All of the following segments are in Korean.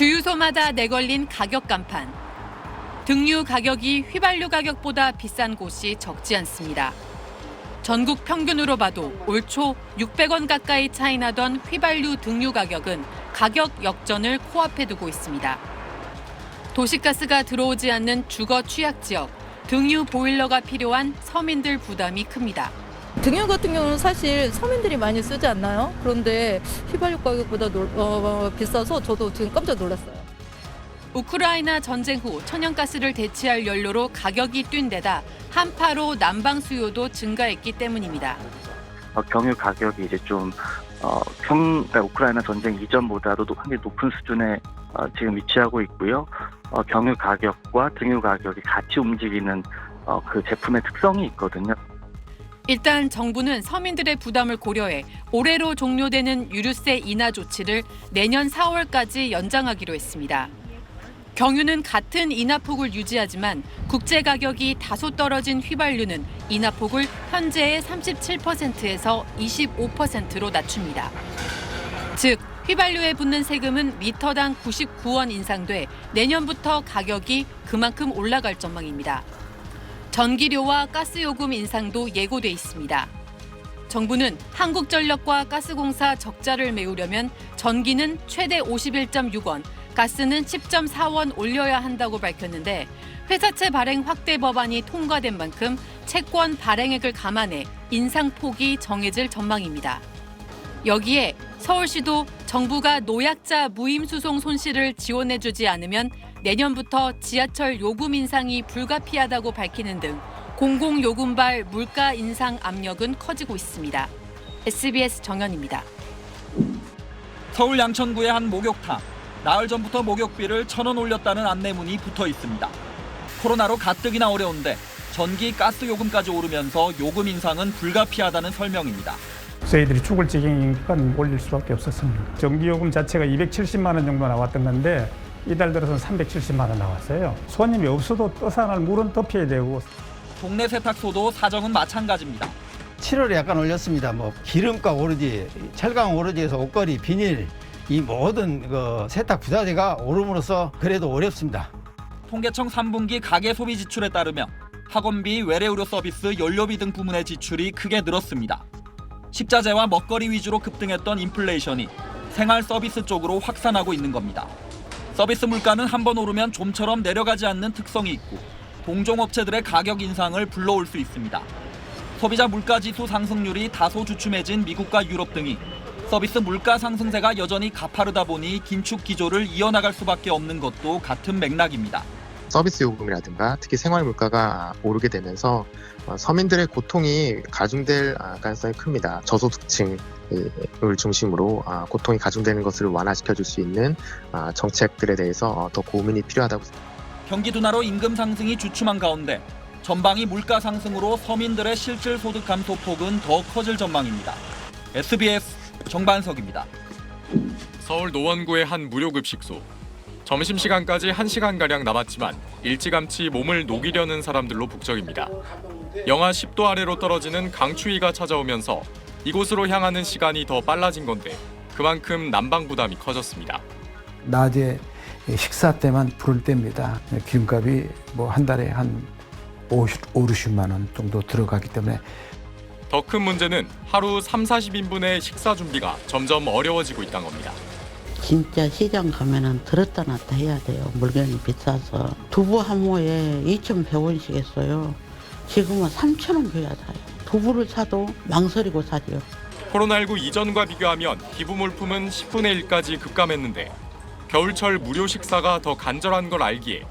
주유소마다 내걸린 가격 간판. 등유 가격이 휘발유 가격보다 비싼 곳이 적지 않습니다. 전국 평균으로 봐도 올 초 600원 가까이 차이 나던 휘발유 등유 가격은 가격 역전을 코앞에 두고 있습니다. 도시가스가 들어오지 않는 주거 취약 지역, 등유 보일러가 필요한 서민들 부담이 큽니다. 등유 같은 경우는 사실 서민들이 많이 쓰지 않나요? 그런데 휘발유 가격보다 비싸서 저도 지금 깜짝 놀랐어요. 우크라이나 전쟁 후 천연가스를 대체할 연료로 가격이 뛴 데다 한파로 난방 수요도 증가했기 때문입니다. 경유 가격이 이제 좀 우크라이나 전쟁 이전보다도 굉장히 높은 수준에 지금 위치하고 있고요. 경유 가격과 등유 가격이 같이 움직이는 그 제품의 특성이 있거든요. 일단 정부는 서민들의 부담을 고려해 올해로 종료되는 유류세 인하 조치를 내년 4월까지 연장하기로 했습니다. 경유는 같은 인하폭을 유지하지만 국제 가격이 다소 떨어진 휘발유는 인하폭을 현재의 37%에서 25%로 낮춥니다. 즉, 휘발유에 붙는 세금은 리터당 99원 인상돼 내년부터 가격이 그만큼 올라갈 전망입니다. 전기료와 가스요금 인상도 예고돼 있습니다. 정부는 한국전력과 가스공사 적자를 메우려면 전기는 최대 51.6원, 가스는 10.4원 올려야 한다고 밝혔는데 회사채 발행 확대 법안이 통과된 만큼 채권 발행액을 감안해 인상폭이 정해질 전망입니다. 여기에 서울시도 정부가 노약자 무임수송 손실을 지원해주지 않으면 내년부터 지하철 요금 인상이 불가피하다고 밝히는 등 공공요금발 물가 인상 압력은 커지고 있습니다. SBS 정연입니다. 서울 양천구의 한 목욕탕. 나흘 전부터 목욕비를 1,000원 올렸다는 안내문이 붙어 있습니다. 코로나로 가뜩이나 어려운데 전기, 가스 요금까지 오르면서 요금 인상은 불가피하다는 설명입니다. 저희들이 죽을 지경이니까 올릴 수밖에 없었습니다. 전기요금 자체가 270만 원 정도 나왔던 건데 이달 들어서는 370만 원 나왔어요. 손님이 없어도 떠사날 물은 덮여야 되고. 동네 세탁소도 사정은 마찬가지입니다. 7월에 약간 올렸습니다. 기름값 오르지, 철강 오르지에서 옷걸이, 비닐 이 모든 세탁 부자재가 오름으로써 그래도 어렵습니다. 통계청 3분기 가계 소비 지출에 따르면 학원비, 외래의료 서비스, 연료비 등 부문의 지출이 크게 늘었습니다. 식자재와 먹거리 위주로 급등했던 인플레이션이 생활 서비스 쪽으로 확산하고 있는 겁니다. 서비스 물가는 한번 오르면 좀처럼 내려가지 않는 특성이 있고 동종업체들의 가격 인상을 불러올 수 있습니다. 소비자 물가지수 상승률이 다소 주춤해진 미국과 유럽 등이 서비스 물가 상승세가 여전히 가파르다 보니 긴축 기조를 이어나갈 수밖에 없는 것도 같은 맥락입니다. 서비스 요금이라든가 특히 생활 물가가 오르게 되면서 서민들의 고통이 가중될 가능성이 큽니다. 저소득층을 중심으로 고통이 가중되는 것을 완화시켜줄 수 있는 정책들에 대해서 더 고민이 필요하다고 생각합니다. 경기 둔화로 임금 상승이 주춤한 가운데 전방위 물가 상승으로 서민들의 실질 소득 감소 폭은 더 커질 전망입니다. SBS 정반석입니다. 서울 노원구의 한 무료급식소. 점심시간까지 1시간가량 남았지만 일찌감치 몸을 녹이려는 사람들로 북적입니다. 영하 10도 아래로 떨어지는 강추위가 찾아오면서 이곳으로 향하는 시간이 더 빨라진 건데 그만큼 난방 부담이 커졌습니다. 낮에 식사 때만 부를 때입니다. 기름값이 한 달에 한 50만 원 정도 들어가기 때문에 더 큰 문제는 하루 30-40인분의 식사 준비가 점점 어려워지고 있다는 겁니다. 진짜 시장 가면은 들었다 놨다 해야 돼요. 물건이 비싸서. 두부 한 모에 2,100원씩 했어요. 지금은 3,000원 줘야 사요. 두부를 사도 망설이고 사죠. 코로나19 이전과 비교하면 기부 물품은 10분의 1까지 급감했는데 겨울철 무료 식사가 더 간절한 걸 알기에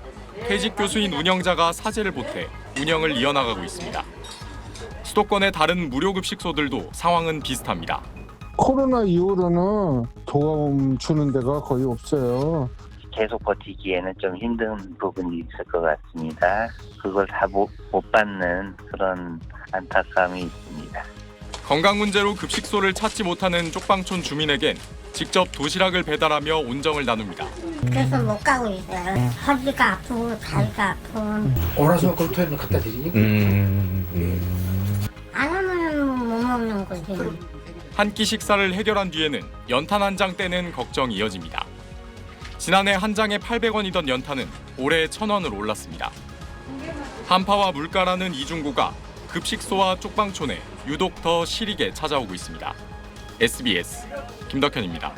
퇴직 교수인 운영자가 사재를 보태 운영을 이어나가고 있습니다. 수도권의 다른 무료급식소들도 상황은 비슷합니다. 코로나 이후로는 도움 주는 데가 거의 없어요. 계속 버티기에는 좀 힘든 부분이 있을 것 같습니다. 그걸 다 못 받는 그런 안타까움이 있습니다. 건강 문제로 급식소를 찾지 못하는 쪽방촌 주민에겐 직접 도시락을 배달하며 온정을 나눕니다. 그래서 못 가고 있어요. 허리가 아프고 다리가 아프고. 오라서 골토에는 갖다 드리니? 안 하면 못 먹는 거지. 한 끼 식사를 해결한 뒤에는 연탄 한 장 떼는 걱정이 이어집니다. 지난해 한 장에 800원이던 연탄은 올해 1,000원으로 올랐습니다. 한파와 물가라는 이중고가 급식소와 쪽방촌에 유독 더 시리게 찾아오고 있습니다. SBS 김덕현입니다.